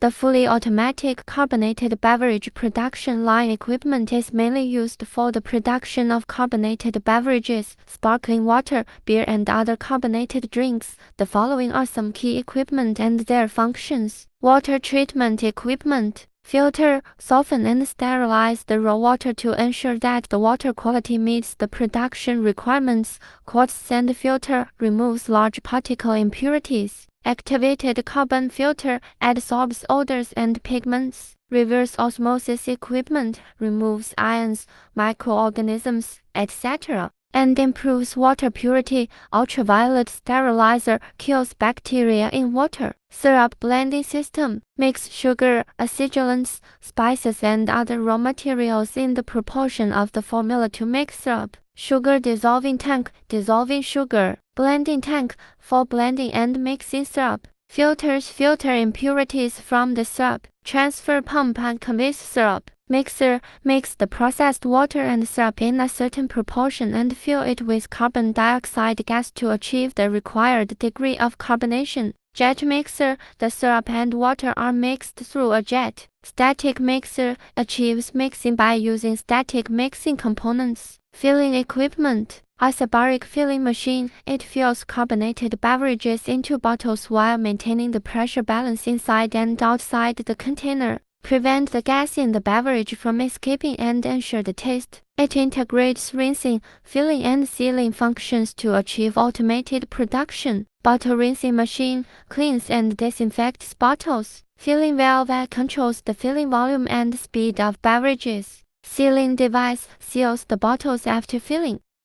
The fully automatic carbonated beverage production line equipment is mainly used for the production of carbonated beverages, sparkling water, beer, and other carbonated drinks. The following are some key equipment and their functions. Water treatment equipment. Filter, soften and sterilize the raw water to ensure that the water quality meets the production requirements. Quartz sand filter removes large particle impurities. Activated carbon filter adsorbs odors and pigments. Reverse osmosis equipment removes ions, microorganisms, etc. and improves water purity. Ultraviolet sterilizer kills bacteria in water. Syrup blending system mix sugar, acidulants, spices, and other raw materials in the proportion of the formula to make syrup. Sugar dissolving tank dissolving sugar. Blending tank for blending and mixing syrup. Filters filter impurities from the syrup. Transfer pump and conveys syrup. Mixer mix the processed water and syrup in a certain proportion and fill it with carbon dioxide gas to achieve the required degree of carbonation. Jet mixer, the syrup and water are mixed through a jet. Static mixer achieves mixing by using static mixing components. Filling equipment. Isobaric filling machine. It fills carbonated beverages into bottles while maintaining the pressure balance inside and outside the container. Prevent the gas in the beverage from escaping and ensure the taste. It integrates rinsing, filling, and sealing functions to achieve automated production. Bottle rinsing machine cleans and disinfects bottles. Filling valve controls the filling volume and speed of beverages. Sealing device seals the bottles after filling.